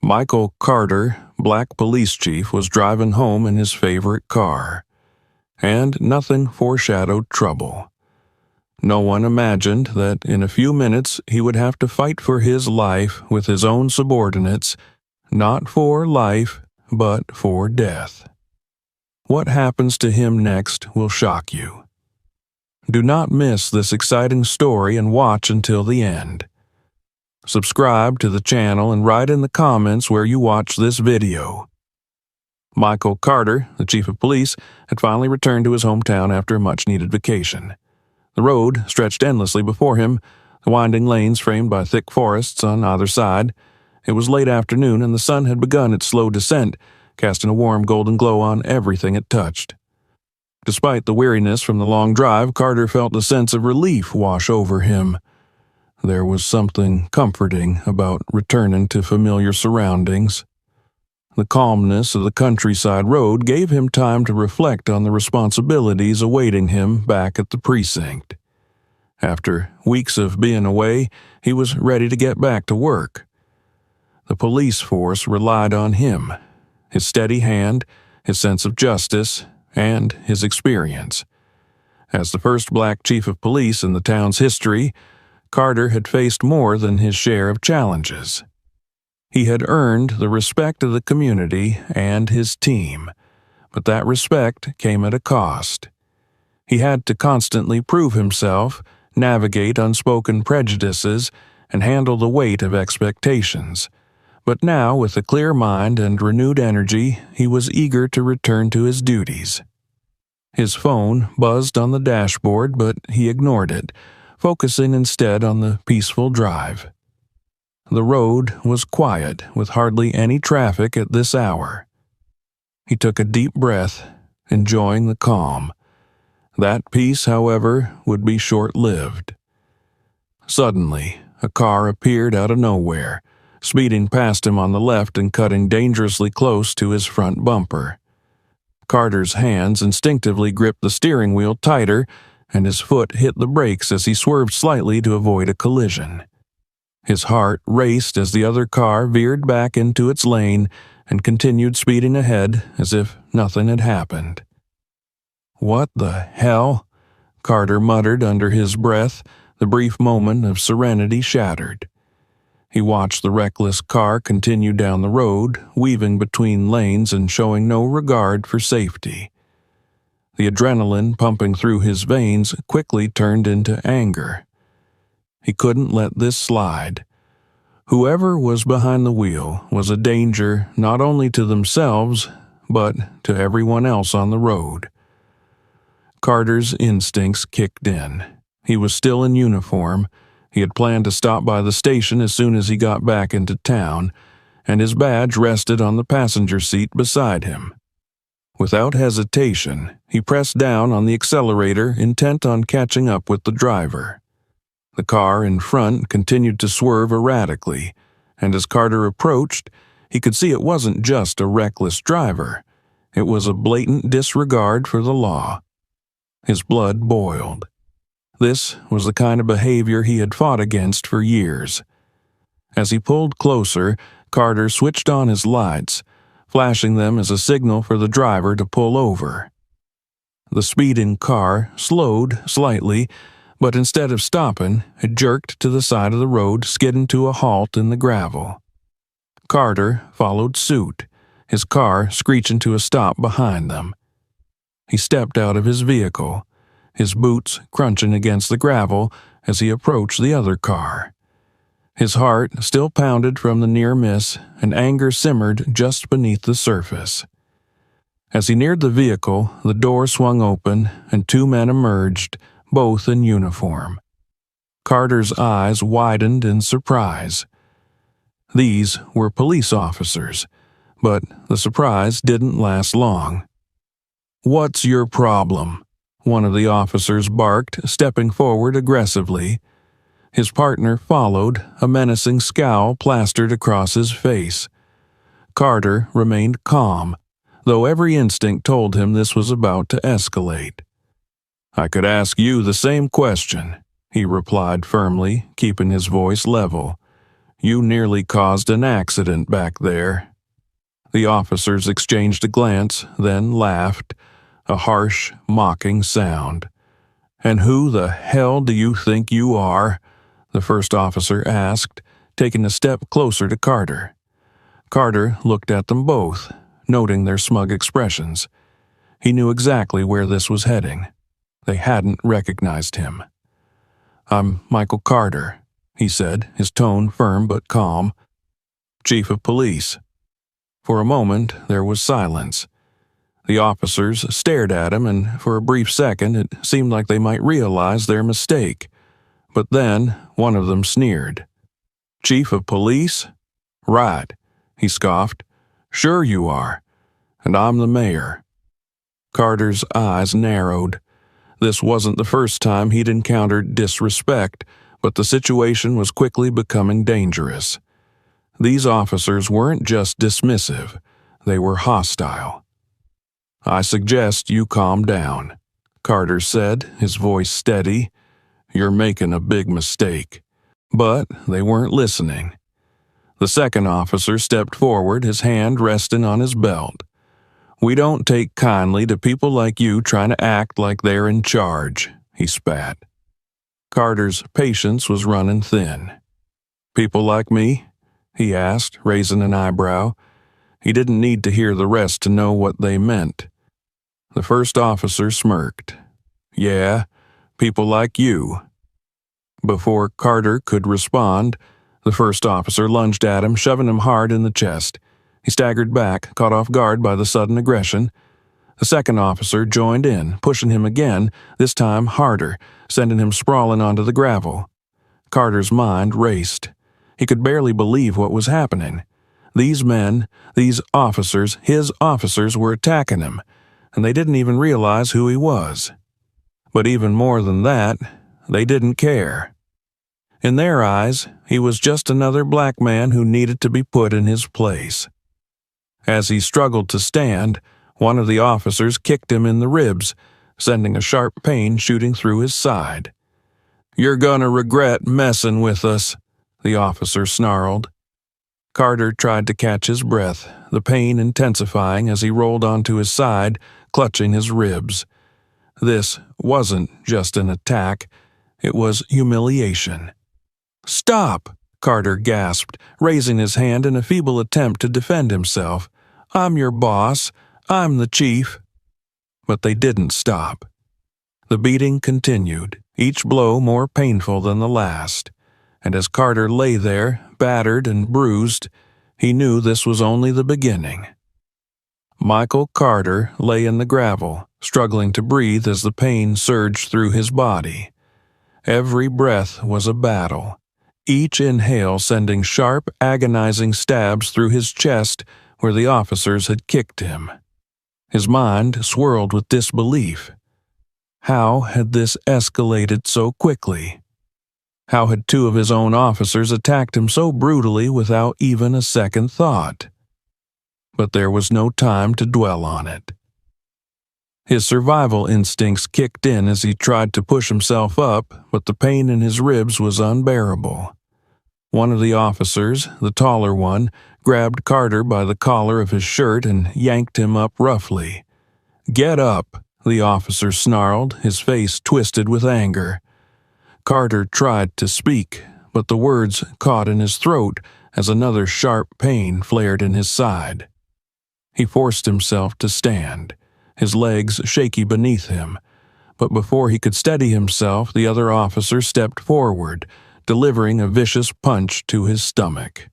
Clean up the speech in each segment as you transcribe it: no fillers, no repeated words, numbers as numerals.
Michael Carter, black police chief, was driving home in his favorite car, and nothing foreshadowed trouble. No one imagined that in a few minutes he would have to fight for his life with his own subordinates, not for life, but for death. What happens to him next will shock you. Do not miss this exciting story and watch until the end. Subscribe to the channel and write in the comments where you watch this video. Michael Carter, the chief of police, had finally returned to his hometown after a much-needed vacation. The road stretched endlessly before him, the winding lanes framed by thick forests on either side. It was late afternoon, and the sun had begun its slow descent, casting a warm golden glow on everything it touched. Despite the weariness from the long drive, Carter felt a sense of relief wash over him. There was something comforting about returning to familiar surroundings. The calmness of the countryside road gave him time to reflect on the responsibilities awaiting him back at the precinct. After weeks of being away, he was ready to get back to work. The police force relied on him, his steady hand, his sense of justice, and his experience. As the first black chief of police in the town's history, Carter had faced more than his share of challenges. He had earned the respect of the community and his team, but that respect came at a cost. He had to constantly prove himself, navigate unspoken prejudices, and handle the weight of expectations. But now, with a clear mind and renewed energy, he was eager to return to his duties. His phone buzzed on the dashboard, but he ignored it, focusing instead on the peaceful drive. The road was quiet, with hardly any traffic at this hour. He took a deep breath, enjoying the calm. That peace, however, would be short-lived. Suddenly, a car appeared out of nowhere, speeding past him on the left and cutting dangerously close to his front bumper. Carter's hands instinctively gripped the steering wheel tighter, and his foot hit the brakes as he swerved slightly to avoid a collision. His heart raced as the other car veered back into its lane and continued speeding ahead as if nothing had happened. "What the hell?" Carter muttered under his breath, the brief moment of serenity shattered. He watched the reckless car continue down the road, weaving between lanes and showing no regard for safety. The adrenaline pumping through his veins quickly turned into anger. He couldn't let this slide. Whoever was behind the wheel was a danger not only to themselves, but to everyone else on the road. Carter's instincts kicked in. He was still in uniform. He had planned to stop by the station as soon as he got back into town, and his badge rested on the passenger seat beside him. Without hesitation, he pressed down on the accelerator, intent on catching up with the driver. The car in front continued to swerve erratically, and as Carter approached, he could see it wasn't just a reckless driver. It was a blatant disregard for the law. His blood boiled. This was the kind of behavior he had fought against for years. As he pulled closer, Carter switched on his lights, flashing them as a signal for the driver to pull over. The speeding car slowed slightly, but instead of stopping, it jerked to the side of the road, skidding to a halt in the gravel. Carter followed suit, his car screeching to a stop behind them. He stepped out of his vehicle, his boots crunching against the gravel as he approached the other car. His heart still pounded from the near miss, and anger simmered just beneath the surface. As he neared the vehicle, the door swung open, and two men emerged, both in uniform. Carter's eyes widened in surprise. These were police officers, but the surprise didn't last long. "What's your problem?" one of the officers barked, stepping forward aggressively. His partner followed, a menacing scowl plastered across his face. Carter remained calm, though every instinct told him this was about to escalate. "I could ask you the same question," he replied firmly, keeping his voice level. You nearly caused an accident back there." The officers exchanged a glance, then laughed, a harsh, mocking sound. "And who the hell do you think you are?" the first officer asked, taking a step closer to Carter. Carter looked at them both, noting their smug expressions. He knew exactly where this was heading. They hadn't recognized him. "I'm Michael Carter," he said, his tone firm but calm. "Chief of Police." For a moment, there was silence. The officers stared at him, and for a brief second it seemed like they might realize their mistake. But then one of them sneered. "Chief of Police? Right," he scoffed. "Sure you are. And I'm the mayor." Carter's eyes narrowed. This wasn't the first time he'd encountered disrespect, but the situation was quickly becoming dangerous. These officers weren't just dismissive, they were hostile. "I suggest you calm down," Carter said, his voice steady. "You're making a big mistake." But they weren't listening. The second officer stepped forward, his hand resting on his belt. "We don't take kindly to people like you trying to act like they're in charge," he spat. Carter's patience was running thin. "People like me?" he asked, raising an eyebrow. He didn't need to hear the rest to know what they meant. The first officer smirked. "Yeah, people like you." Before Carter could respond, the first officer lunged at him, shoving him hard in the chest. He staggered back, caught off guard by the sudden aggression. The second officer joined in, pushing him again, this time harder, sending him sprawling onto the gravel. Carter's mind raced. He could barely believe what was happening. These men, these officers, his officers, were attacking him, and they didn't even realize who he was. But even more than that, they didn't care. In their eyes, he was just another black man who needed to be put in his place. As he struggled to stand, one of the officers kicked him in the ribs, sending a sharp pain shooting through his side. "You're gonna regret messing with us," the officer snarled. Carter tried to catch his breath, the pain intensifying as he rolled onto his side, clutching his ribs. This wasn't just an attack, it was humiliation. "Stop!" Carter gasped, raising his hand in a feeble attempt to defend himself. "I'm your boss. I'm the chief." But they didn't stop. The beating continued, each blow more painful than the last. And as Carter lay there, battered and bruised, he knew this was only the beginning. Michael Carter lay in the gravel, struggling to breathe as the pain surged through his body. Every breath was a battle, each inhale sending sharp, agonizing stabs through his chest where the officers had kicked him. His mind swirled with disbelief. How had this escalated so quickly? How had two of his own officers attacked him so brutally without even a second thought? But there was no time to dwell on it. His survival instincts kicked in as he tried to push himself up, but the pain in his ribs was unbearable. One of the officers, the taller one, grabbed Carter by the collar of his shirt and yanked him up roughly. "Get up," the officer snarled, his face twisted with anger. Carter tried to speak, but the words caught in his throat as another sharp pain flared in his side. He forced himself to stand, his legs shaky beneath him, but before he could steady himself, the other officer stepped forward, delivering a vicious punch to his stomach.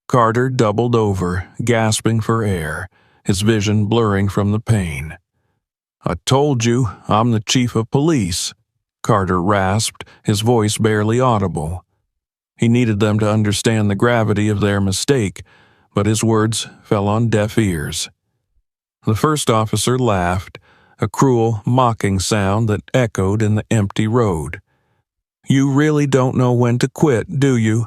Carter doubled over, gasping for air, his vision blurring from the pain. "I told you, I'm the chief of police," Carter rasped, his voice barely audible. He needed them to understand the gravity of their mistake, but his words fell on deaf ears. The first officer laughed, a cruel, mocking sound that echoed in the empty road. "You really don't know when to quit, do you?"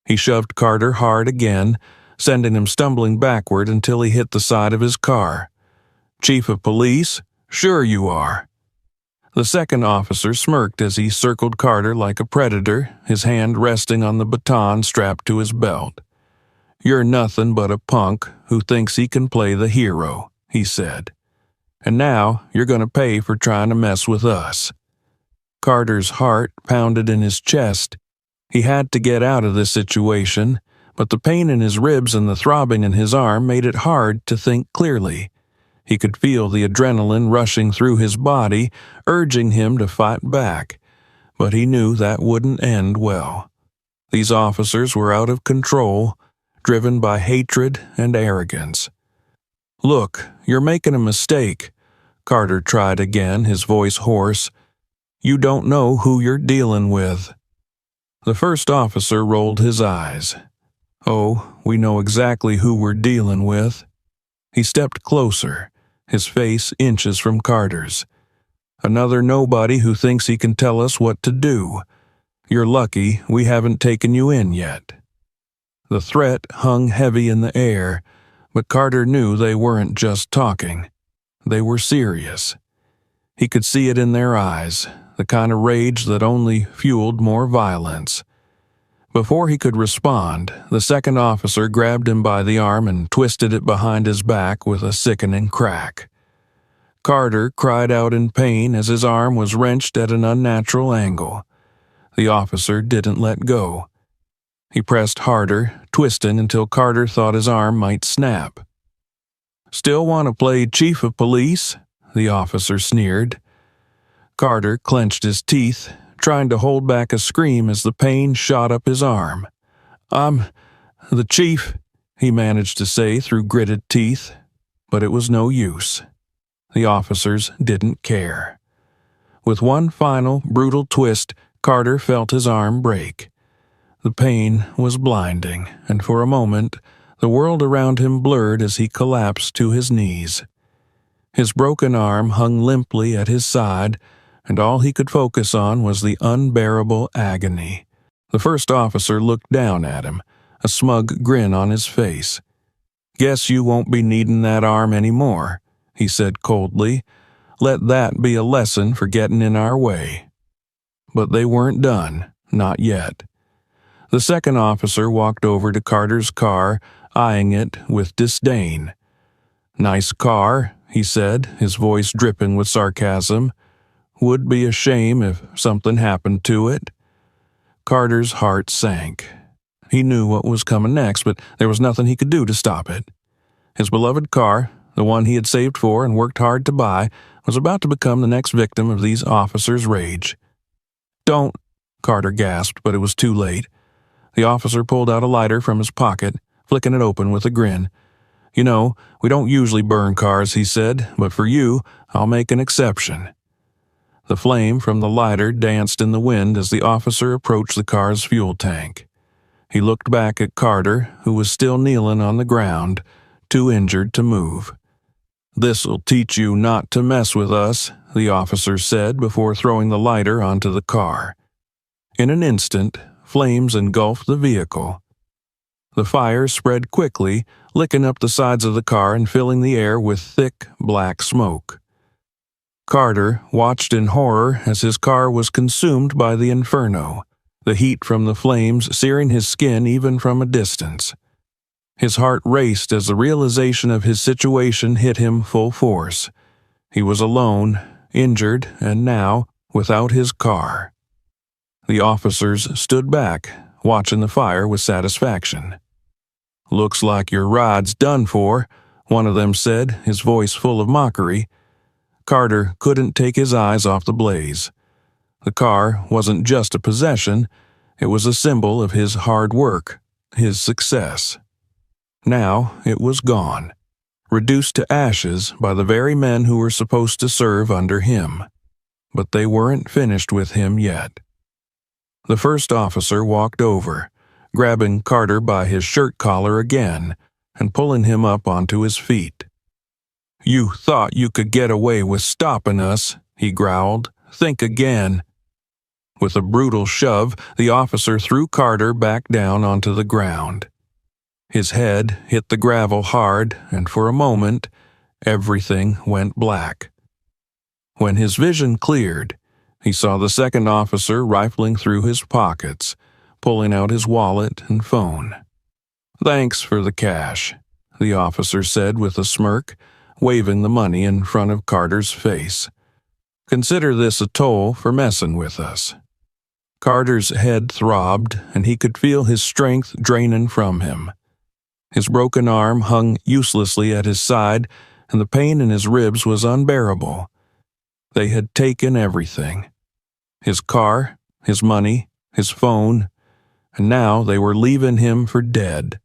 He shoved Carter hard again, sending him stumbling backward until he hit the side of his car. "Chief of police? Sure you are." The second officer smirked as he circled Carter like a predator, his hand resting on the baton strapped to his belt. "You're nothing but a punk who thinks he can play the hero," he said. "And now you're going to pay for trying to mess with us." Carter's heart pounded in his chest. He had to get out of this situation, but the pain in his ribs and the throbbing in his arm made it hard to think clearly. He could feel the adrenaline rushing through his body, urging him to fight back, but he knew that wouldn't end well. These officers were out of control, driven by hatred and arrogance. "Look, you're making a mistake," Carter tried again, his voice hoarse. "You don't know who you're dealing with." The first officer rolled his eyes. "Oh, we know exactly who we're dealing with." He stepped closer, his face inches from Carter's. "Another nobody who thinks he can tell us what to do. You're lucky we haven't taken you in yet." The threat hung heavy in the air, but Carter knew they weren't just talking. They were serious. He could see it in their eyes, the kind of rage that only fueled more violence. Before he could respond, the second officer grabbed him by the arm and twisted it behind his back with a sickening crack. Carter cried out in pain as his arm was wrenched at an unnatural angle. The officer didn't let go. He pressed harder, twisting until Carter thought his arm might snap. "Still want to play chief of police?" the officer sneered. Carter clenched his teeth, trying to hold back a scream as the pain shot up his arm. "I'm the chief," he managed to say through gritted teeth, but it was no use. The officers didn't care. With one final, brutal twist, Carter felt his arm break. The pain was blinding, and for a moment, the world around him blurred as he collapsed to his knees. His broken arm hung limply at his side, and all he could focus on was the unbearable agony. The first officer looked down at him, a smug grin on his face. "Guess you won't be needing that arm anymore," he said coldly. "Let that be a lesson for getting in our way." But they weren't done, not yet. The second officer walked over to Carter's car, eyeing it with disdain. "Nice car," he said, his voice dripping with sarcasm. "Would be a shame if something happened to it." Carter's heart sank. He knew what was coming next, but there was nothing he could do to stop it. His beloved car, the one he had saved for and worked hard to buy, was about to become the next victim of these officers' rage. "Don't," Carter gasped, but it was too late. The officer pulled out a lighter from his pocket, flicking it open with a grin. "You know, we don't usually burn cars," he said, "but for you, I'll make an exception." The flame from the lighter danced in the wind as the officer approached the car's fuel tank. He looked back at Carter, who was still kneeling on the ground, too injured to move. "This'll teach you not to mess with us," the officer said before throwing the lighter onto the car. In an instant, flames engulfed the vehicle. The fire spread quickly, licking up the sides of the car and filling the air with thick, black smoke. Carter watched in horror as his car was consumed by the inferno, the heat from the flames searing his skin even from a distance. His heart raced as the realization of his situation hit him full force. He was alone, injured, and now without his car. The officers stood back, watching the fire with satisfaction. "Looks like your ride's done for," one of them said, his voice full of mockery. Carter couldn't take his eyes off the blaze. The car wasn't just a possession, it was a symbol of his hard work, his success. Now it was gone, reduced to ashes by the very men who were supposed to serve under him. But they weren't finished with him yet. The first officer walked over, grabbing Carter by his shirt collar again and pulling him up onto his feet. "You thought you could get away with stopping us," he growled. "Think again." With a brutal shove, the officer threw Carter back down onto the ground. His head hit the gravel hard, and for a moment, everything went black. When his vision cleared, he saw the second officer rifling through his pockets, pulling out his wallet and phone. "Thanks for the cash," the officer said with a smirk, waving the money in front of Carter's face. "Consider this a toll for messing with us." Carter's head throbbed, and he could feel his strength draining from him. His broken arm hung uselessly at his side, and the pain in his ribs was unbearable. They had taken everything. His car, his money, his phone, and now they were leaving him for dead.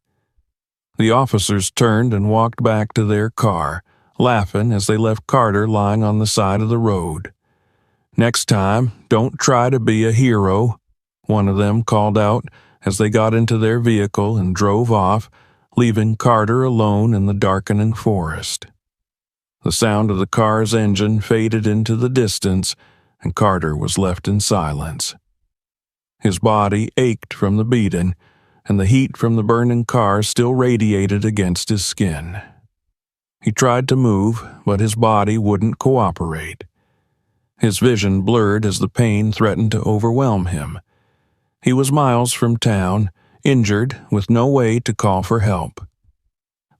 The officers turned and walked back to their car, laughing as they left Carter lying on the side of the road. "Next time, don't try to be a hero," one of them called out as they got into their vehicle and drove off, leaving Carter alone in the darkening forest. The sound of the car's engine faded into the distance, and Carter was left in silence. His body ached from the beating, and the heat from the burning car still radiated against his skin. He tried to move, but his body wouldn't cooperate. His vision blurred as the pain threatened to overwhelm him. He was miles from town, injured, with no way to call for help.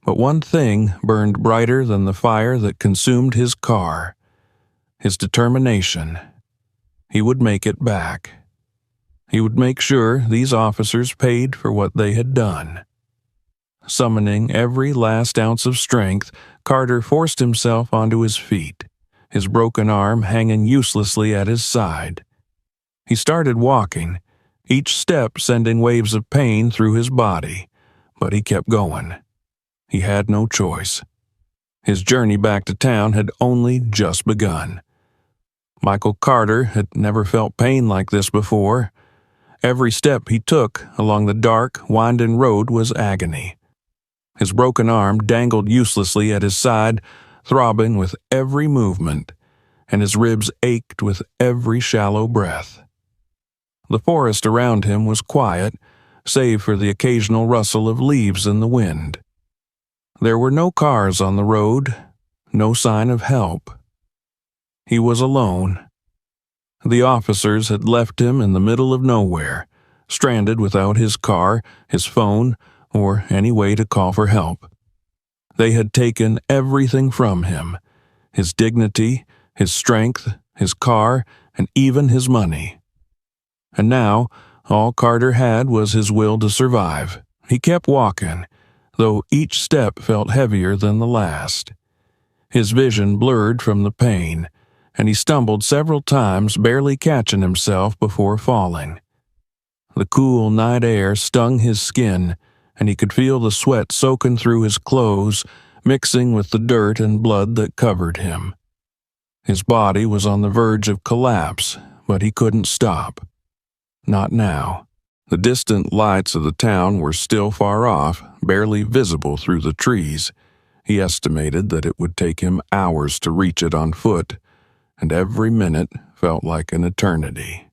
But one thing burned brighter than the fire that consumed his car: his determination. He would make it back. He would make sure these officers paid for what they had done. Summoning every last ounce of strength, Carter forced himself onto his feet, his broken arm hanging uselessly at his side. He started walking, each step sending waves of pain through his body, but he kept going. He had no choice. His journey back to town had only just begun. Michael Carter had never felt pain like this before. Every step he took along the dark, winding road was agony. His broken arm dangled uselessly at his side, throbbing with every movement, and his ribs ached with every shallow breath. The forest around him was quiet, save for the occasional rustle of leaves in the wind. There were no cars on the road, no sign of help. He was alone. The officers had left him in the middle of nowhere, stranded without his car, his phone, or any way to call for help. They had taken everything from him: his dignity, his strength, his car, and even his money. And now, all Carter had was his will to survive. He kept walking, though each step felt heavier than the last. His vision blurred from the pain, and he stumbled several times, barely catching himself before falling. The cool night air stung his skin, and he could feel the sweat soaking through his clothes, mixing with the dirt and blood that covered him. His body was on the verge of collapse, but he couldn't stop. Not now. The distant lights of the town were still far off, barely visible through the trees. He estimated that it would take him hours to reach it on foot, and every minute felt like an eternity.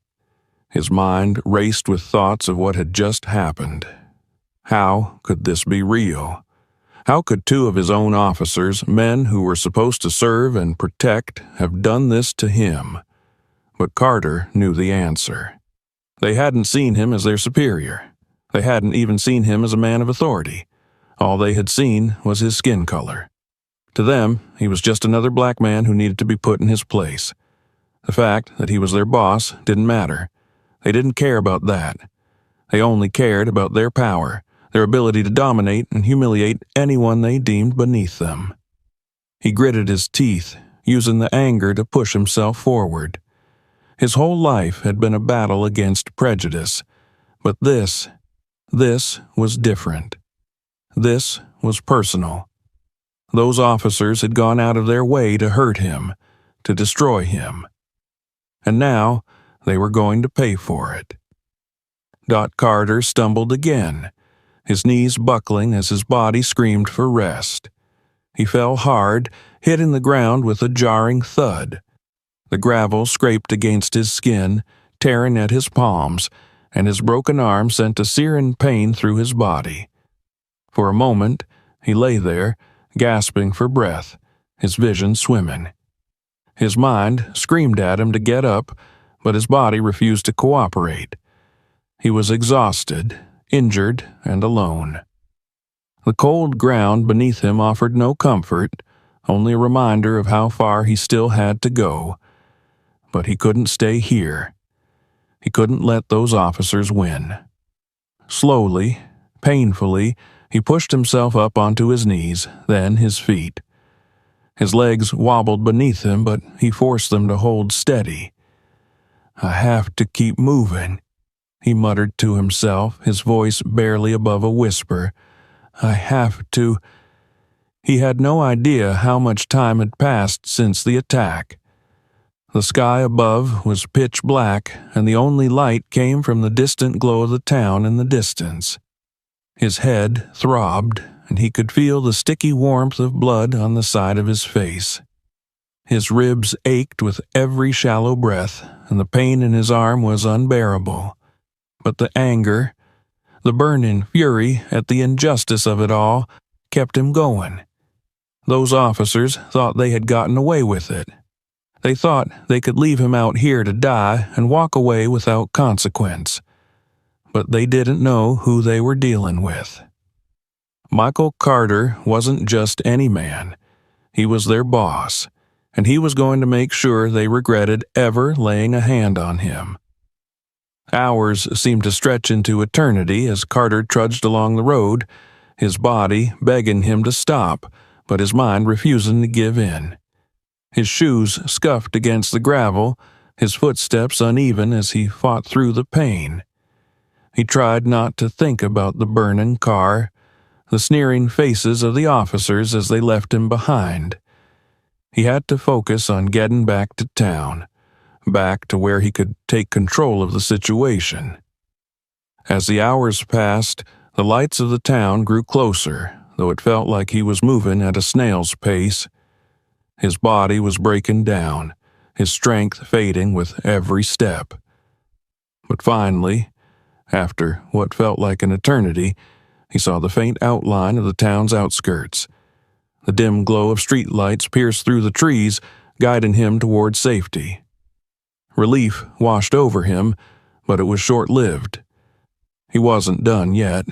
His mind raced with thoughts of what had just happened. How could this be real? How could two of his own officers, men who were supposed to serve and protect, have done this to him? But Carter knew the answer. They hadn't seen him as their superior. They hadn't even seen him as a man of authority. All they had seen was his skin color. To them, he was just another black man who needed to be put in his place. The fact that he was their boss didn't matter. They didn't care about that. They only cared about their power, their ability to dominate and humiliate anyone they deemed beneath them. He gritted his teeth, using the anger to push himself forward. His whole life had been a battle against prejudice, but this was different. This was personal. Those officers had gone out of their way to hurt him, to destroy him. And now they were going to pay for it. Carter stumbled again, his knees buckling as his body screamed for rest. He fell hard, hitting the ground with a jarring thud. The gravel scraped against his skin, tearing at his palms, and his broken arm sent a searing pain through his body. For a moment, he lay there, gasping for breath, his vision swimming. His mind screamed at him to get up, but his body refused to cooperate. He was exhausted, injured, and alone. The cold ground beneath him offered no comfort, only a reminder of how far he still had to go. But he couldn't stay here. He couldn't let those officers win. Slowly, painfully, he pushed himself up onto his knees, then his feet. His legs wobbled beneath him, but he forced them to hold steady. "I have to keep moving," he muttered to himself, his voice barely above a whisper. "I have to." He had no idea how much time had passed since the attack. The sky above was pitch black, and the only light came from the distant glow of the town in the distance. His head throbbed, and he could feel the sticky warmth of blood on the side of his face. His ribs ached with every shallow breath, and the pain in his arm was unbearable. But the anger, the burning fury at the injustice of it all, kept him going. Those officers thought they had gotten away with it. They thought they could leave him out here to die and walk away without consequence. But they didn't know who they were dealing with. Michael Carter wasn't just any man. He was their boss, and he was going to make sure they regretted ever laying a hand on him. Hours seemed to stretch into eternity as Carter trudged along the road, his body begging him to stop, but his mind refusing to give in. His shoes scuffed against the gravel, his footsteps uneven as he fought through the pain. He tried not to think about the burning car, the sneering faces of the officers as they left him behind. He had to focus on getting back to town, back to where he could take control of the situation. As the hours passed, the lights of the town grew closer, though it felt like he was moving at a snail's pace. His body was breaking down, his strength fading with every step. But finally, after what felt like an eternity, he saw the faint outline of the town's outskirts. The dim glow of streetlights pierced through the trees, guiding him toward safety. Relief washed over him, but it was short-lived. He wasn't done yet.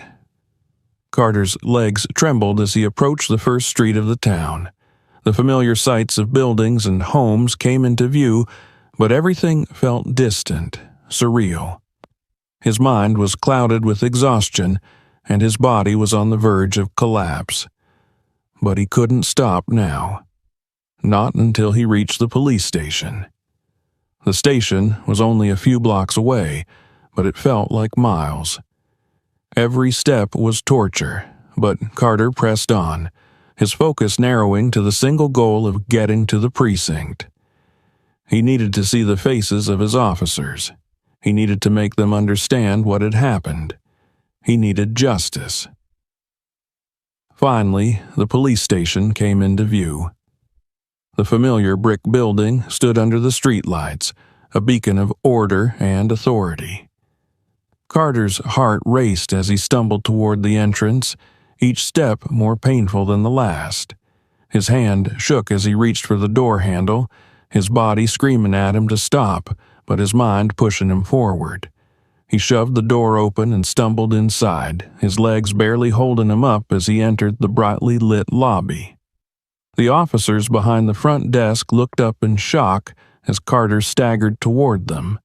Carter's legs trembled as he approached the first street of the town. The familiar sights of buildings and homes came into view, but everything felt distant, surreal. His mind was clouded with exhaustion, and his body was on the verge of collapse. But he couldn't stop now. Not until he reached the police station. The station was only a few blocks away, but it felt like miles. Every step was torture, but Carter pressed on, his focus narrowing to the single goal of getting to the precinct. He needed to see the faces of his officers. He needed to make them understand what had happened. He needed justice. Finally, the police station came into view. The familiar brick building stood under the streetlights, a beacon of order and authority. Carter's heart raced as he stumbled toward the entrance, each step more painful than the last. His hand shook as he reached for the door handle, his body screaming at him to stop, but his mind pushing him forward. He shoved the door open and stumbled inside, his legs barely holding him up as he entered the brightly lit lobby. The officers behind the front desk looked up in shock as Carter staggered toward them.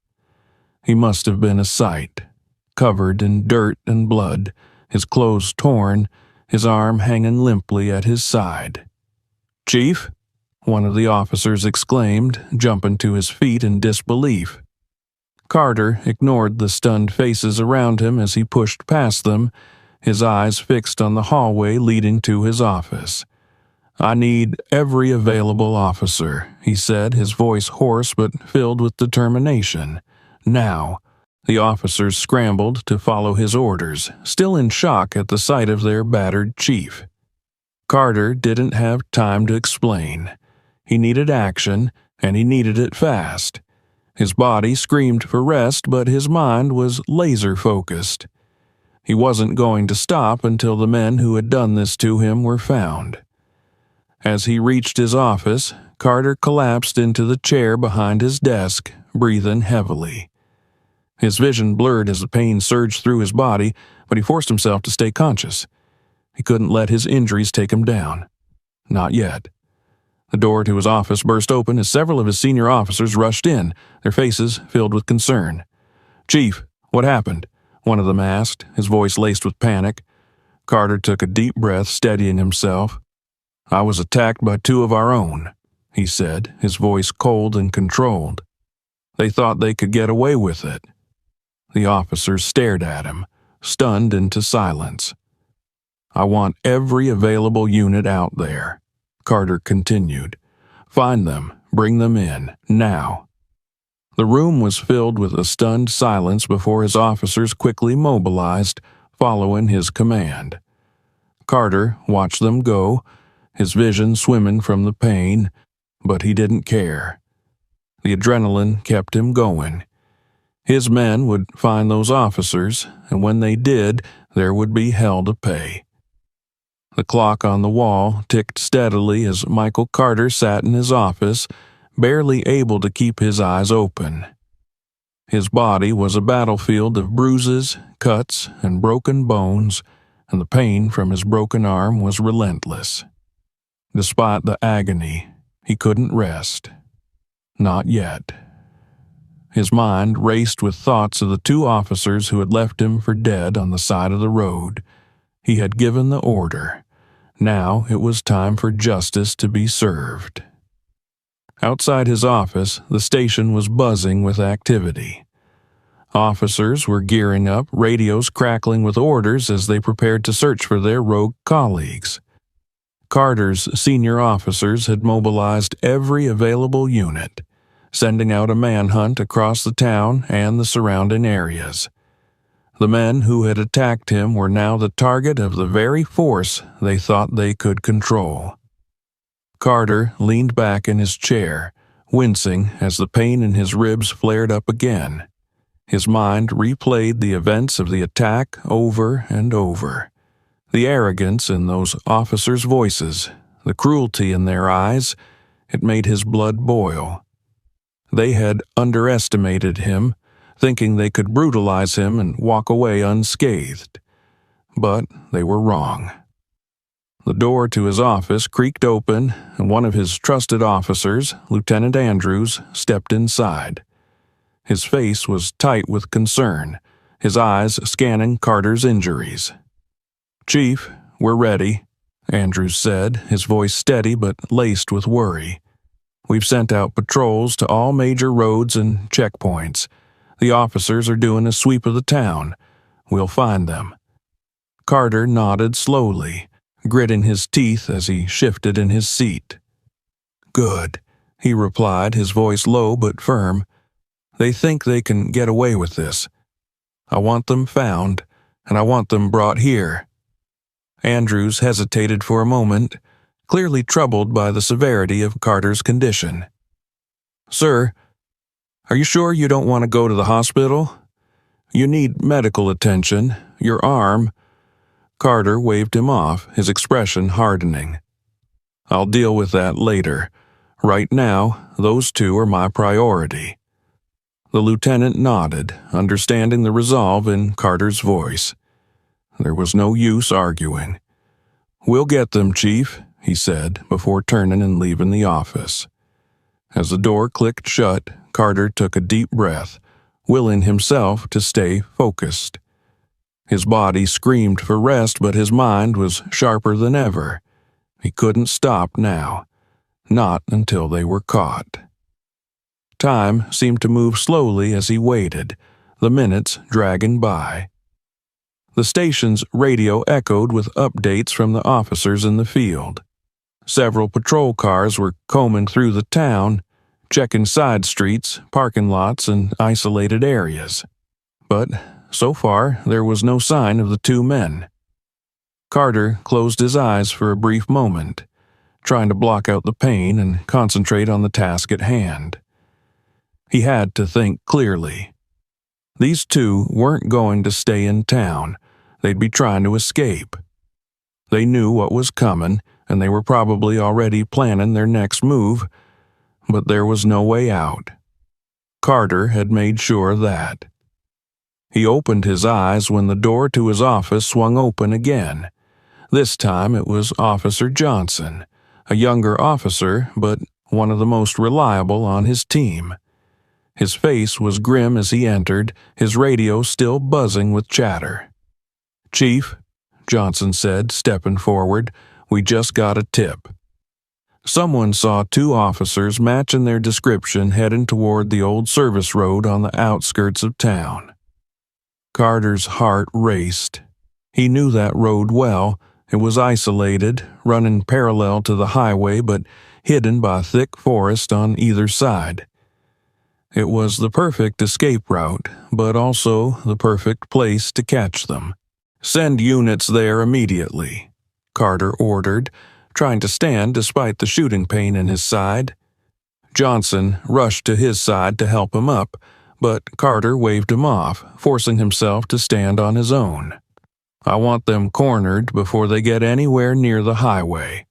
He must have been a sight, covered in dirt and blood, his clothes torn, his arm hanging limply at his side. "Chief?" one of the officers exclaimed, jumping to his feet in disbelief. Carter ignored the stunned faces around him as he pushed past them, his eyes fixed on the hallway leading to his office. "I need every available officer," he said, his voice hoarse but filled with determination. "Now." The officers scrambled to follow his orders, still in shock at the sight of their battered chief. Carter didn't have time to explain. He needed action, and he needed it fast. His body screamed for rest, but his mind was laser-focused. He wasn't going to stop until the men who had done this to him were found. As he reached his office, Carter collapsed into the chair behind his desk, breathing heavily. His vision blurred as the pain surged through his body, but he forced himself to stay conscious. He couldn't let his injuries take him down. Not yet. The door to his office burst open as several of his senior officers rushed in, their faces filled with concern. "Chief, what happened?" one of them asked, his voice laced with panic. Carter took a deep breath, steadying himself. "I was attacked by two of our own," he said, his voice cold and controlled. "They thought they could get away with it." The officers stared at him, stunned into silence. "I want every available unit out there," Carter continued. "Find them, bring them in, now." The room was filled with a stunned silence before his officers quickly mobilized, following his command. Carter watched them go, his vision swimming from the pain, but he didn't care. The adrenaline kept him going. His men would find those officers, and when they did, there would be hell to pay. The clock on the wall ticked steadily as Michael Carter sat in his office, barely able to keep his eyes open. His body was a battlefield of bruises, cuts, and broken bones, and the pain from his broken arm was relentless. Despite the agony, he couldn't rest. Not yet. His mind raced with thoughts of the two officers who had left him for dead on the side of the road. He had given the order. Now it was time for justice to be served. Outside his office, the station was buzzing with activity. Officers were gearing up, radios crackling with orders as they prepared to search for their rogue colleagues. Carter's senior officers had mobilized every available unit, sending out a manhunt across the town and the surrounding areas. The men who had attacked him were now the target of the very force they thought they could control. Carter leaned back in his chair, wincing as the pain in his ribs flared up again. His mind replayed the events of the attack over and over. The arrogance in those officers' voices, the cruelty in their eyes, it made his blood boil. They had underestimated him, thinking they could brutalize him and walk away unscathed. But they were wrong. The door to his office creaked open, and one of his trusted officers, Lieutenant Andrews, stepped inside. His face was tight with concern, his eyes scanning Carter's injuries. "Chief, we're ready," Andrews said, his voice steady but laced with worry. "We've sent out patrols to all major roads and checkpoints. The officers are doing a sweep of the town. We'll find them." Carter nodded slowly, gritting his teeth as he shifted in his seat. "Good," he replied, his voice low but firm. "They think they can get away with this. I want them found, and I want them brought here." Andrews hesitated for a moment, clearly troubled by the severity of Carter's condition. "Sir, are you sure you don't want to go to the hospital? You need medical attention. Your arm—" Carter waved him off, his expression hardening. "I'll deal with that later. Right now, those two are my priority." The lieutenant nodded, understanding the resolve in Carter's voice. There was no use arguing. "We'll get them, Chief," he said, before turning and leaving the office. As the door clicked shut, Carter took a deep breath, willing himself to stay focused. His body screamed for rest, but his mind was sharper than ever. He couldn't stop now, not until they were caught. Time seemed to move slowly as he waited, the minutes dragging by. The station's radio echoed with updates from the officers in the field. Several patrol cars were combing through the town, checking side streets, parking lots, and isolated areas. But so far, there was no sign of the two men. Carter closed his eyes for a brief moment, trying to block out the pain and concentrate on the task at hand. He had to think clearly. These two weren't going to stay in town. They'd be trying to escape. They knew what was coming, and they were probably already planning their next move, but there was no way out. Carter had made sure of that. He opened his eyes when the door to his office swung open again. This time it was Officer Johnson, a younger officer, but one of the most reliable on his team. His face was grim as he entered, his radio still buzzing with chatter. "Chief," Johnson said, stepping forward, "we just got a tip." Someone saw two officers matching their description heading toward the old service road on the outskirts of town. Carter's heart raced. He knew that road well. It was isolated, running parallel to the highway but hidden by thick forest on either side. It was the perfect escape route, but also the perfect place to catch them. "Send units there immediately," Carter ordered, trying to stand despite the shooting pain in his side. Johnson rushed to his side to help him up, but Carter waved him off, forcing himself to stand on his own. "I want them cornered before they get anywhere near the highway."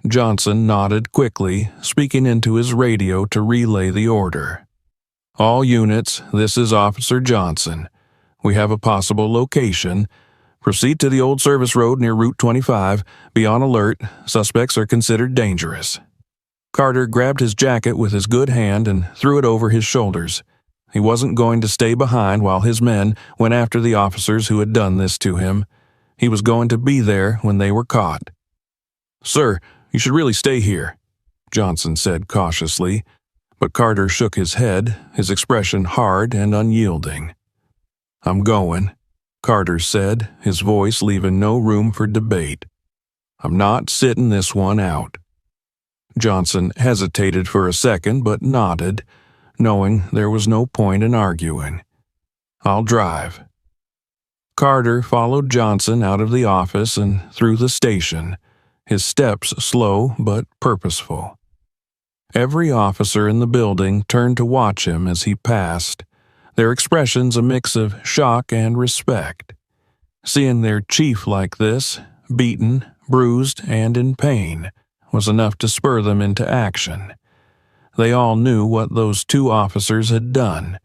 Johnson nodded quickly, speaking into his radio to relay the order. "All units, this is Officer Johnson. We have a possible location. Proceed to the old service road near Route 25. Be on alert. Suspects are considered dangerous." Carter grabbed his jacket with his good hand and threw it over his shoulders. He wasn't going to stay behind while his men went after the officers who had done this to him. He was going to be there when they were caught. "Sir, you should really stay here," Johnson said cautiously, but Carter shook his head, his expression hard and unyielding. "I'm going," Carter said, his voice leaving no room for debate. "I'm not sitting this one out." Johnson hesitated for a second but nodded, knowing there was no point in arguing. "I'll drive." Carter followed Johnson out of the office and through the station, his steps slow but purposeful. Every officer in the building turned to watch him as he passed, their expressions a mix of shock and respect. Seeing their chief like this, beaten, bruised, and in pain, was enough to spur them into action. They all knew what those two officers had done,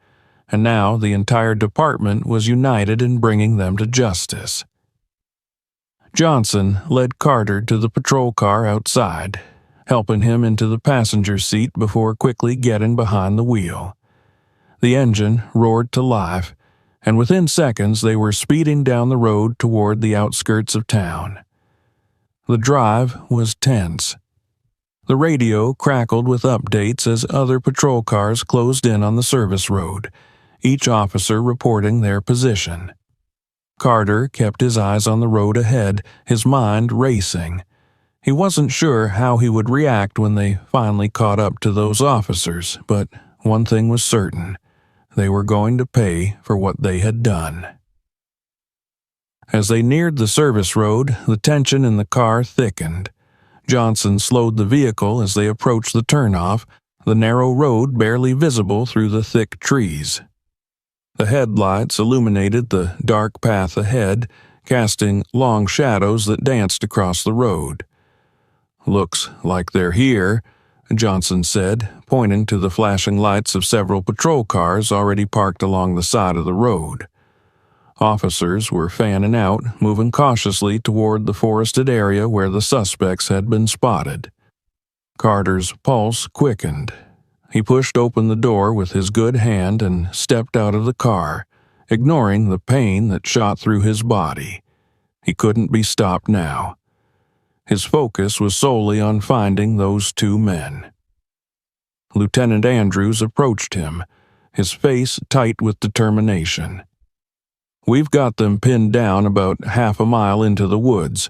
and now the entire department was united in bringing them to justice. Johnson led Carter to the patrol car outside, helping him into the passenger seat before quickly getting behind the wheel. The engine roared to life, and within seconds they were speeding down the road toward the outskirts of town. The drive was tense. The radio crackled with updates as other patrol cars closed in on the service road, each officer reporting their position. Carter kept his eyes on the road ahead, his mind racing. He wasn't sure how he would react when they finally caught up to those officers, but one thing was certain. They were going to pay for what they had done. As they neared the service road, the tension in the car thickened. Johnson slowed the vehicle as they approached the turnoff, the narrow road barely visible through the thick trees. The headlights illuminated the dark path ahead, casting long shadows that danced across the road. "Looks like they're here," Johnson said, pointing to the flashing lights of several patrol cars already parked along the side of the road. Officers were fanning out, moving cautiously toward the forested area where the suspects had been spotted. Carter's pulse quickened. He pushed open the door with his good hand and stepped out of the car, ignoring the pain that shot through his body. He couldn't be stopped now. His focus was solely on finding those two men. Lieutenant Andrews approached him, his face tight with determination. "We've got them pinned down about half a mile into the woods,"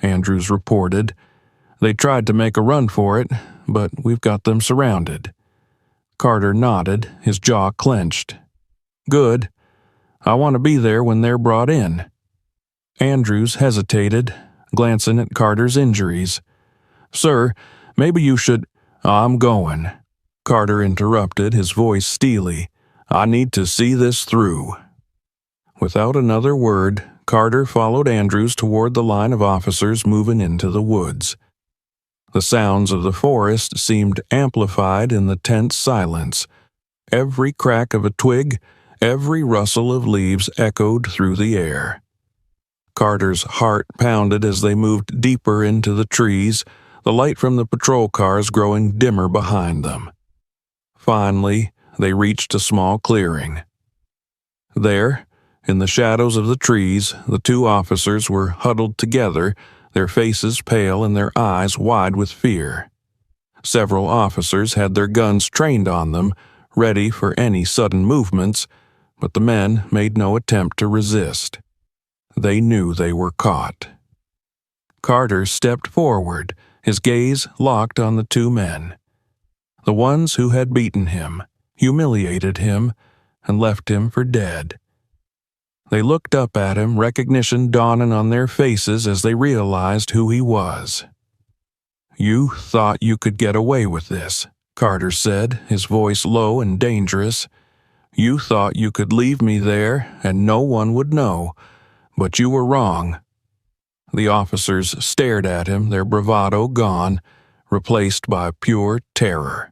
Andrews reported. "They tried to make a run for it, but we've got them surrounded." Carter nodded, his jaw clenched. "Good. I want to be there when they're brought in." Andrews hesitated, glancing at Carter's injuries. "Sir, maybe you should—" "I'm going," Carter interrupted, his voice steely. "I need to see this through." Without another word, Carter followed Andrews toward the line of officers moving into the woods. The sounds of the forest seemed amplified in the tense silence. Every crack of a twig, every rustle of leaves echoed through the air. Carter's heart pounded as they moved deeper into the trees, the light from the patrol cars growing dimmer behind them. Finally, they reached a small clearing. There, in the shadows of the trees, the two officers were huddled together, their faces pale and their eyes wide with fear. Several officers had their guns trained on them, ready for any sudden movements, but the men made no attempt to resist. They knew they were caught. Carter stepped forward, his gaze locked on the two men. The ones who had beaten him, humiliated him, and left him for dead. They looked up at him, recognition dawning on their faces as they realized who he was. "You thought you could get away with this," Carter said, his voice low and dangerous. "You thought you could leave me there and no one would know, but you were wrong." The officers stared at him, their bravado gone, replaced by pure terror.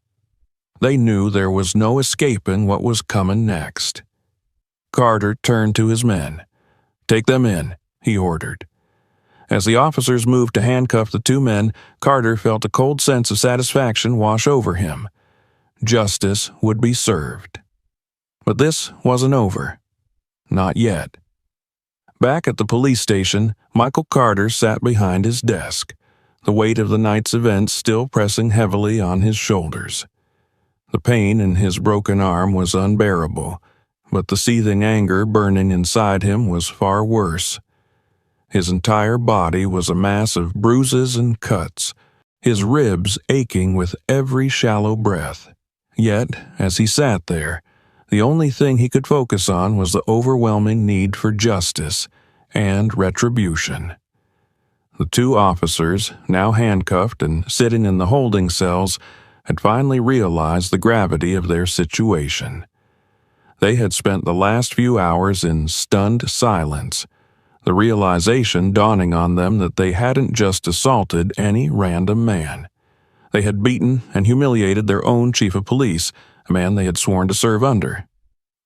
They knew there was no escaping what was coming next. Carter turned to his men. "Take them in," he ordered. As the officers moved to handcuff the two men, Carter felt a cold sense of satisfaction wash over him. Justice would be served. But this wasn't over. Not yet. Back at the police station, Michael Carter sat behind his desk, the weight of the night's events still pressing heavily on his shoulders. The pain in his broken arm was unbearable, but the seething anger burning inside him was far worse. His entire body was a mass of bruises and cuts, his ribs aching with every shallow breath. Yet, as he sat there, the only thing he could focus on was the overwhelming need for justice and retribution. The two officers, now handcuffed and sitting in the holding cells, had finally realized the gravity of their situation. They had spent the last few hours in stunned silence, the realization dawning on them that they hadn't just assaulted any random man. They had beaten and humiliated their own chief of police, a man they had sworn to serve under.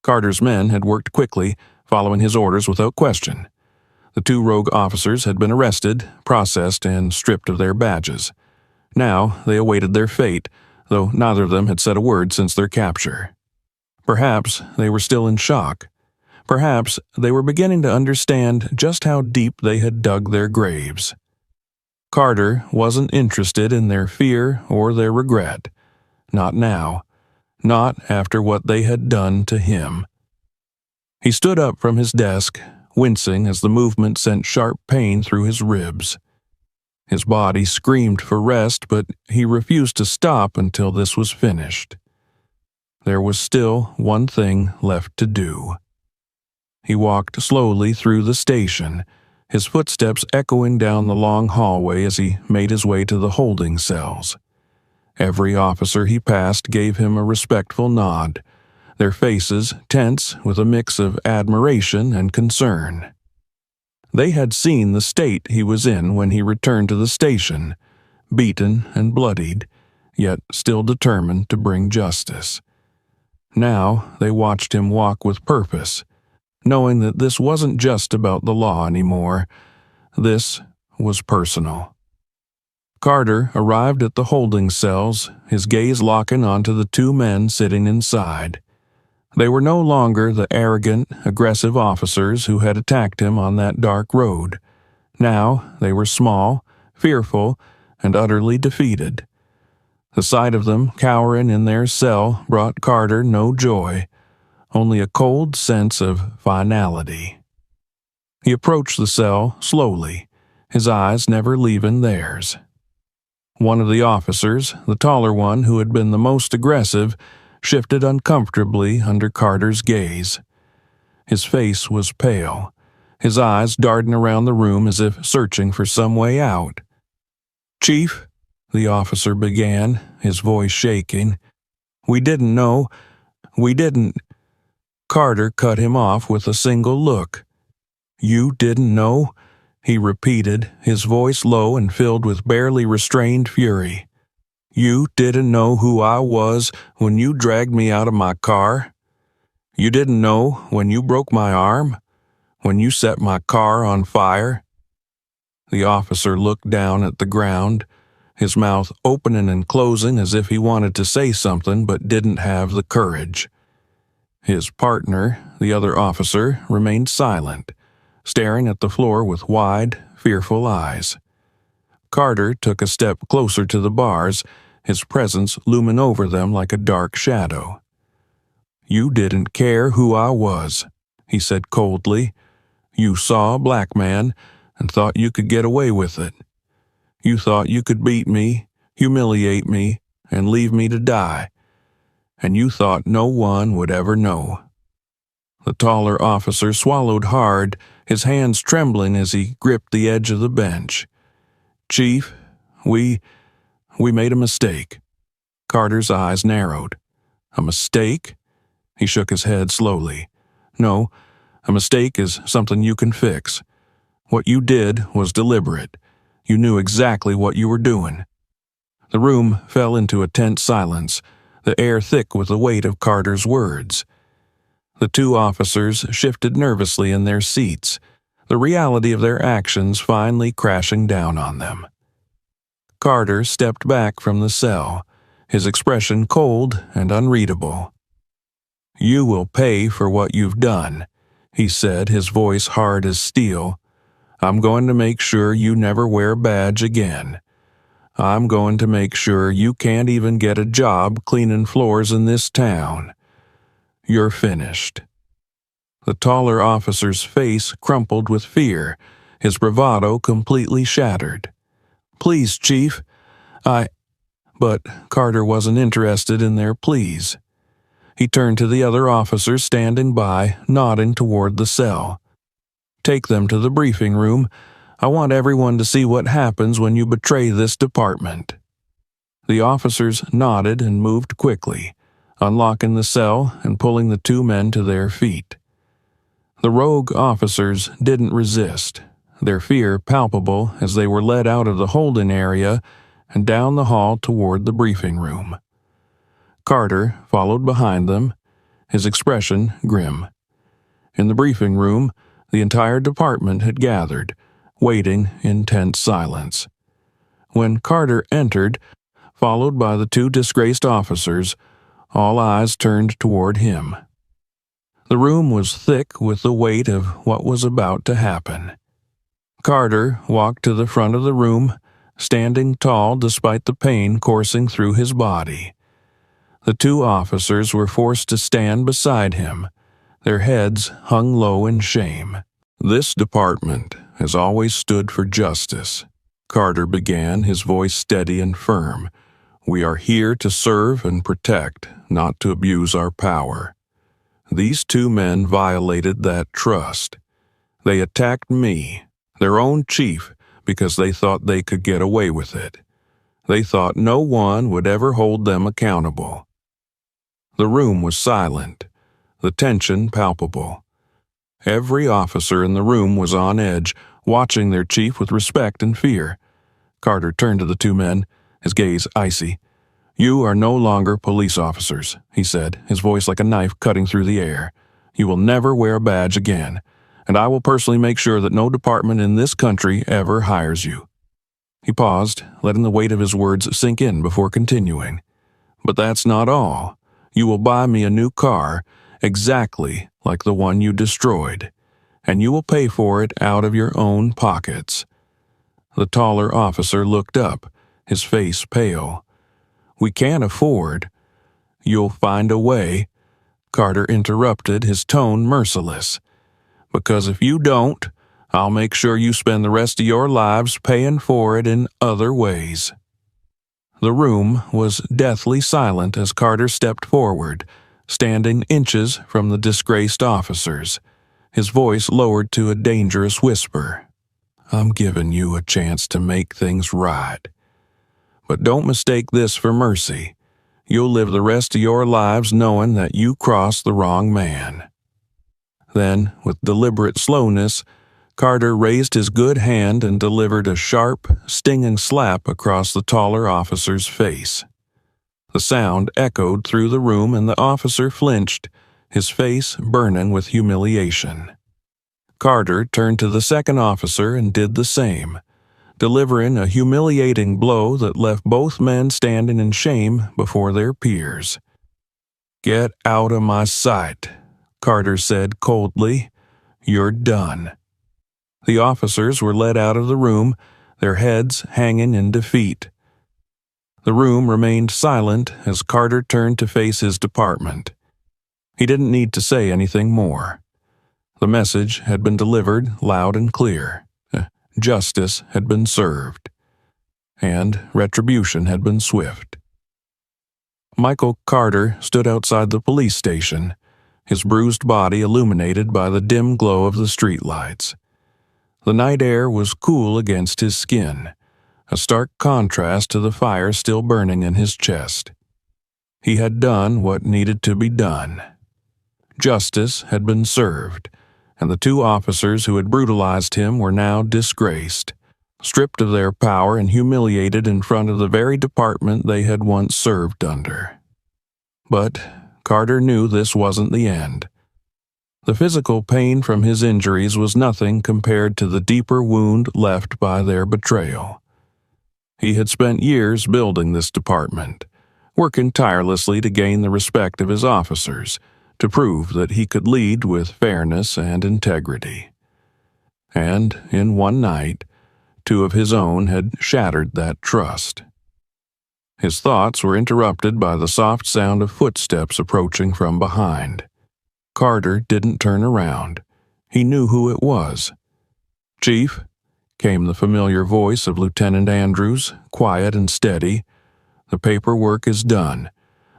Carter's men had worked quickly, following his orders without question. The two rogue officers had been arrested, processed, and stripped of their badges. Now they awaited their fate, though neither of them had said a word since their capture. Perhaps they were still in shock. Perhaps they were beginning to understand just how deep they had dug their graves. Carter wasn't interested in their fear or their regret. Not now. Not after what they had done to him. He stood up from his desk, wincing as the movement sent sharp pain through his ribs. His body screamed for rest, but he refused to stop until this was finished. There was still one thing left to do. He walked slowly through the station, his footsteps echoing down the long hallway as he made his way to the holding cells. Every officer he passed gave him a respectful nod, their faces tense with a mix of admiration and concern. They had seen the state he was in when he returned to the station, beaten and bloodied, yet still determined to bring justice. Now they watched him walk with purpose, knowing that this wasn't just about the law anymore. This was personal. Carter arrived at the holding cells, his gaze locking onto the two men sitting inside. They were no longer the arrogant, aggressive officers who had attacked him on that dark road. Now they were small, fearful, and utterly defeated. The sight of them cowering in their cell brought Carter no joy, only a cold sense of finality. He approached the cell slowly, his eyes never leaving theirs. One of the officers, the taller one who had been the most aggressive, shifted uncomfortably under Carter's gaze. His face was pale, his eyes darting around the room as if searching for some way out. "Chief," the officer began, his voice shaking, "we didn't know. We didn't—" Carter cut him off with a single look. "You didn't know?" he repeated, his voice low and filled with barely restrained fury. "You didn't know who I was when you dragged me out of my car? You didn't know when you broke my arm? When you set my car on fire?" The officer looked down at the ground, his mouth opening and closing as if he wanted to say something but didn't have the courage. His partner, the other officer, remained silent, staring at the floor with wide, fearful eyes. Carter took a step closer to the bars, his presence looming over them like a dark shadow. "You didn't care who I was," he said coldly. "You saw a black man and thought you could get away with it. You thought you could beat me, humiliate me, and leave me to die. And you thought no one would ever know." The taller officer swallowed hard, his hands trembling as he gripped the edge of the bench. "Chief, we made a mistake." Carter's eyes narrowed. "A mistake?" He shook his head slowly. "No, a mistake is something you can fix. What you did was deliberate. You knew exactly what you were doing." The room fell into a tense silence, the air thick with the weight of Carter's words. The two officers shifted nervously in their seats, the reality of their actions finally crashing down on them. Carter stepped back from the cell, his expression cold and unreadable. "You will pay for what you've done," he said, his voice hard as steel. "I'm going to make sure you never wear a badge again. I'm going to make sure you can't even get a job cleaning floors in this town. You're finished." The taller officer's face crumpled with fear, his bravado completely shattered. "Please, Chief, But Carter wasn't interested in their pleas. He turned to the other officers standing by, nodding toward the cell. "Take them to the briefing room. I want everyone to see what happens when you betray this department." The officers nodded and moved quickly, unlocking the cell and pulling the two men to their feet. The rogue officers didn't resist, their fear palpable as they were led out of the holding area and down the hall toward the briefing room. Carter followed behind them, his expression grim. In the briefing room, the entire department had gathered, waiting in tense silence. When Carter entered, followed by the two disgraced officers, all eyes turned toward him. The room was thick with the weight of what was about to happen. Carter walked to the front of the room, standing tall despite the pain coursing through his body. The two officers were forced to stand beside him, their heads hung low in shame. "This department has always stood for justice," Carter began, his voice steady and firm. "We are here to serve and protect, not to abuse our power. These two men violated that trust. They attacked me, their own chief, because they thought they could get away with it. They thought no one would ever hold them accountable." The room was silent, the tension palpable. Every officer in the room was on edge, watching their chief with respect and fear. Carter turned to the two men, his gaze icy. "You are no longer police officers," he said, his voice like a knife cutting through the air. "You will never wear a badge again, and I will personally make sure that no department in this country ever hires you." He paused, letting the weight of his words sink in before continuing. "But that's not all. You will buy me a new car, exactly like the one you destroyed, and you will pay for it out of your own pockets." The taller officer looked up, his face pale. "We can't afford—" "You'll find a way," Carter interrupted, his tone merciless. "Because if you don't, I'll make sure you spend the rest of your lives paying for it in other ways." The room was deathly silent as Carter stepped forward, standing inches from the disgraced officers, his voice lowered to a dangerous whisper. "I'm giving you a chance to make things right. But don't mistake this for mercy. You'll live the rest of your lives knowing that you crossed the wrong man." Then, with deliberate slowness, Carter raised his good hand and delivered a sharp, stinging slap across the taller officer's face. The sound echoed through the room and the officer flinched, his face burning with humiliation. Carter turned to the second officer and did the same, delivering a humiliating blow that left both men standing in shame before their peers. "Get out of my sight," Carter said coldly. "You're done." The officers were led out of the room, their heads hanging in defeat. The room remained silent as Carter turned to face his department. He didn't need to say anything more. The message had been delivered loud and clear. Justice had been served, and retribution had been swift. Michael Carter stood outside the police station, his bruised body illuminated by the dim glow of the streetlights. The night air was cool against his skin, a stark contrast to the fire still burning in his chest. He had done what needed to be done. Justice had been served, and the two officers who had brutalized him were now disgraced, stripped of their power and humiliated in front of the very department they had once served under. But Carter knew this wasn't the end. The physical pain from his injuries was nothing compared to the deeper wound left by their betrayal. He had spent years building this department, working tirelessly to gain the respect of his officers, to prove that he could lead with fairness and integrity. And in one night, two of his own had shattered that trust. His thoughts were interrupted by the soft sound of footsteps approaching from behind. Carter didn't turn around. He knew who it was. "Chief," came the familiar voice of Lieutenant Andrews, quiet and steady. "The paperwork is done.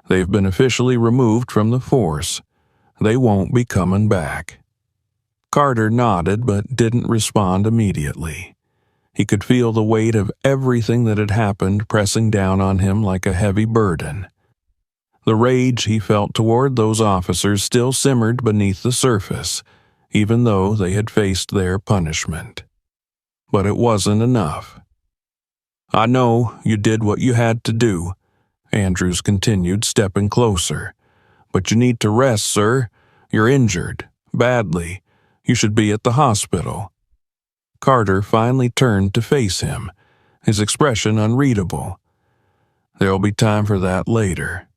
They've been officially removed from the force. They won't be coming back." Carter nodded but didn't respond immediately. He could feel the weight of everything that had happened pressing down on him like a heavy burden. The rage he felt toward those officers still simmered beneath the surface, even though they had faced their punishment. But it wasn't enough. "I know you did what you had to do," Andrews continued, stepping closer. "But you need to rest, sir. You're injured, badly. You should be at the hospital." Carter finally turned to face him, his expression unreadable. "There'll be time for that later,"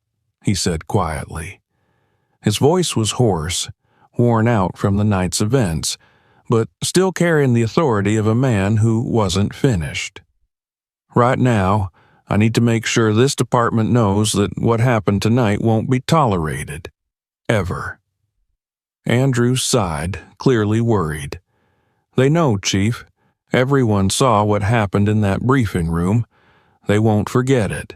he said quietly. His voice was hoarse, worn out from the night's events, but still carrying the authority of a man who wasn't finished. "Right now, I need to make sure this department knows that what happened tonight won't be tolerated. Ever." Andrews sighed, clearly worried. "They know, Chief. Everyone saw what happened in that briefing room. They won't forget it."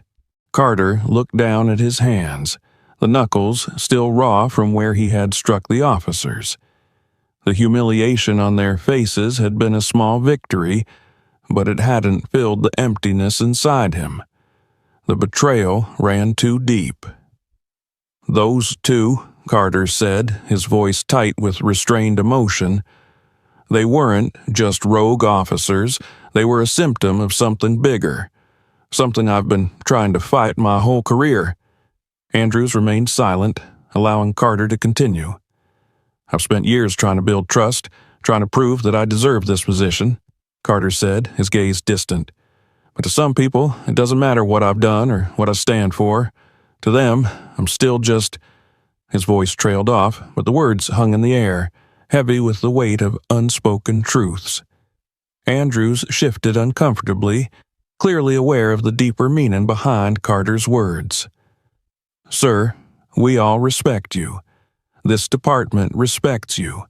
Carter looked down at his hands, the knuckles still raw from where he had struck the officers. The humiliation on their faces had been a small victory, but it hadn't filled the emptiness inside him. The betrayal ran too deep. "Those two," Carter said, his voice tight with restrained emotion, "they weren't just rogue officers. They were a symptom of something bigger, something I've been trying to fight my whole career." Andrews remained silent, allowing Carter to continue. "I've spent years trying to build trust, trying to prove that I deserve this position," Carter said, his gaze distant. "But to some people, it doesn't matter what I've done or what I stand for. To them, I'm still just—" His voice trailed off, but the words hung in the air, heavy with the weight of unspoken truths. Andrews shifted uncomfortably, clearly aware of the deeper meaning behind Carter's words. "Sir, we all respect you. This department respects you.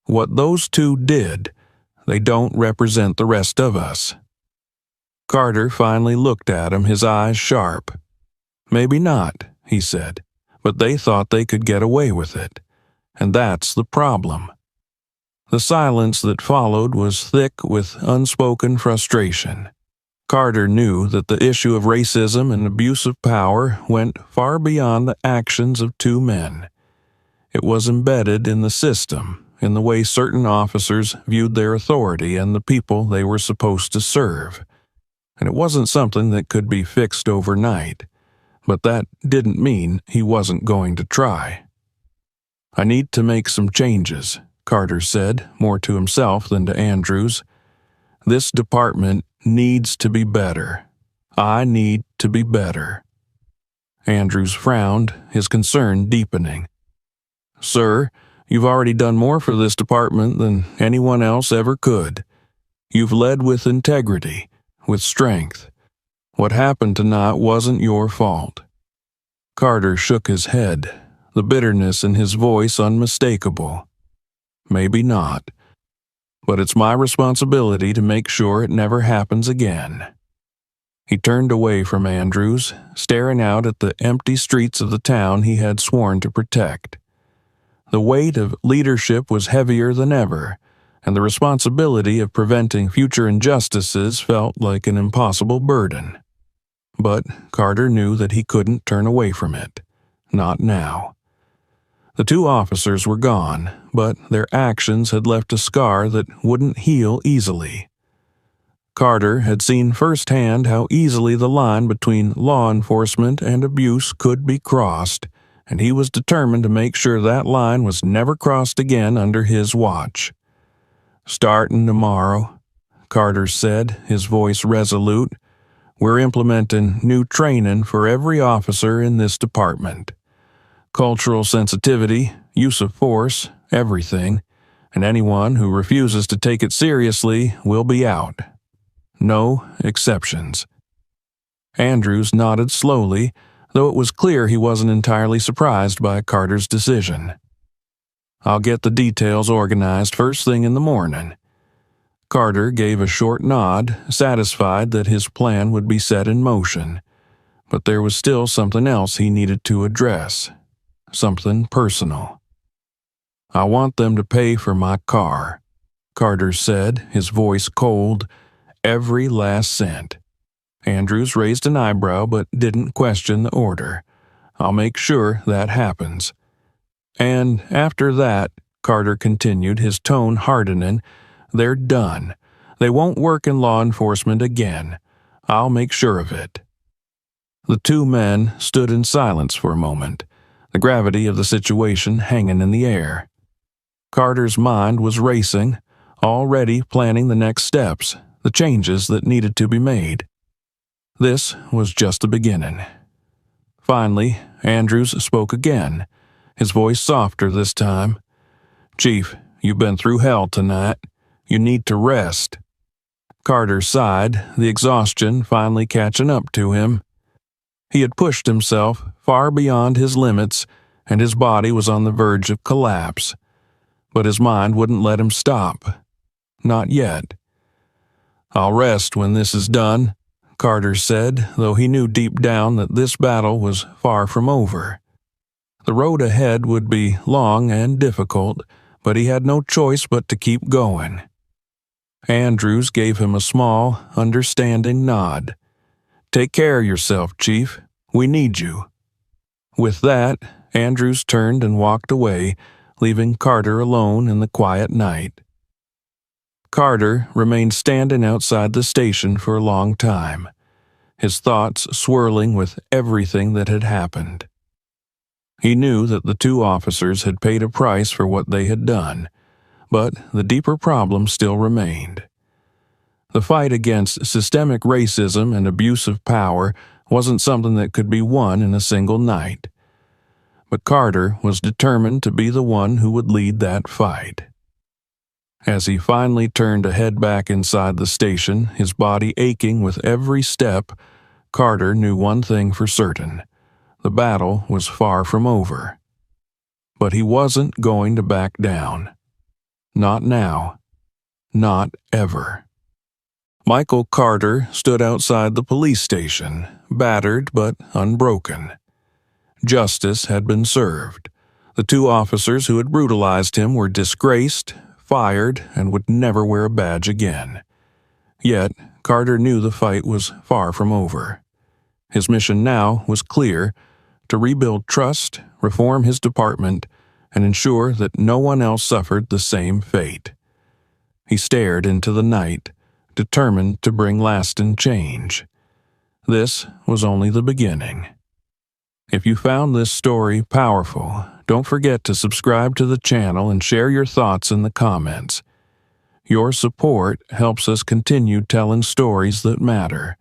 What those two did, they don't represent the rest of us." Carter finally looked at him, his eyes sharp. "Maybe not," he said, "but they thought they could get away with it. And that's the problem." The silence that followed was thick with unspoken frustration. Carter knew that the issue of racism and abuse of power went far beyond the actions of two men. It was embedded in the system, in the way certain officers viewed their authority and the people they were supposed to serve. And it wasn't something that could be fixed overnight, but that didn't mean he wasn't going to try. "I need to make some changes," Carter said, more to himself than to Andrews. "This department needs to be better. I need to be better." Andrews frowned, his concern deepening. "Sir, you've already done more for this department than anyone else ever could. You've led with integrity, with strength. What happened tonight wasn't your fault." Carter shook his head, the bitterness in his voice unmistakable. "Maybe not, but it's my responsibility to make sure it never happens again." He turned away from Andrews, staring out at the empty streets of the town he had sworn to protect. The weight of leadership was heavier than ever, and the responsibility of preventing future injustices felt like an impossible burden. But Carter knew that he couldn't turn away from it. Not now. The two officers were gone, but their actions had left a scar that wouldn't heal easily. Carter had seen firsthand how easily the line between law enforcement and abuse could be crossed, and he was determined to make sure that line was never crossed again under his watch. "Starting tomorrow," Carter said, his voice resolute, "we're implementing new training for every officer in this department. Cultural sensitivity, use of force, everything, and anyone who refuses to take it seriously will be out. No exceptions." Andrews nodded slowly, though it was clear he wasn't entirely surprised by Carter's decision. "I'll get the details organized first thing in the morning." Carter gave a short nod, satisfied that his plan would be set in motion. But there was still something else he needed to address. Something personal. "I want them to pay for my car," Carter said, his voice cold. "Every last cent." Andrews raised an eyebrow but didn't question the order. "I'll make sure that happens. And after that," Carter continued, his tone hardening, "they're done. They won't work in law enforcement again. I'll make sure of it." The two men stood in silence for a moment, the gravity of the situation hanging in the air. Carter's mind was racing, already planning the next steps, the changes that needed to be made. This was just the beginning. Finally, Andrews spoke again, his voice softer this time. "Chief, you've been through hell tonight. You need to rest." Carter sighed, the exhaustion finally catching up to him. He had pushed himself far beyond his limits, and his body was on the verge of collapse. But his mind wouldn't let him stop. Not yet. "I'll rest when this is done," Carter said, though he knew deep down that this battle was far from over. The road ahead would be long and difficult, but he had no choice but to keep going. Andrews gave him a small, understanding nod. "Take care of yourself, Chief. We need you." With that, Andrews turned and walked away, leaving Carter alone in the quiet night. Carter remained standing outside the station for a long time, his thoughts swirling with everything that had happened. He knew that the two officers had paid a price for what they had done, but the deeper problem still remained. The fight against systemic racism and abuse of power wasn't something that could be won in a single night. But Carter was determined to be the one who would lead that fight. As he finally turned to head back inside the station, his body aching with every step, Carter knew one thing for certain. The battle was far from over. But he wasn't going to back down. Not now. Not ever. Michael Carter stood outside the police station, battered but unbroken. Justice had been served. The two officers who had brutalized him were disgraced, fired, and would never wear a badge again. Yet, Carter knew the fight was far from over. His mission now was clear: to rebuild trust, reform his department, and ensure that no one else suffered the same fate. He stared into the night, determined to bring lasting change. This was only the beginning. If you found this story powerful, don't forget to subscribe to the channel and share your thoughts in the comments. Your support helps us continue telling stories that matter,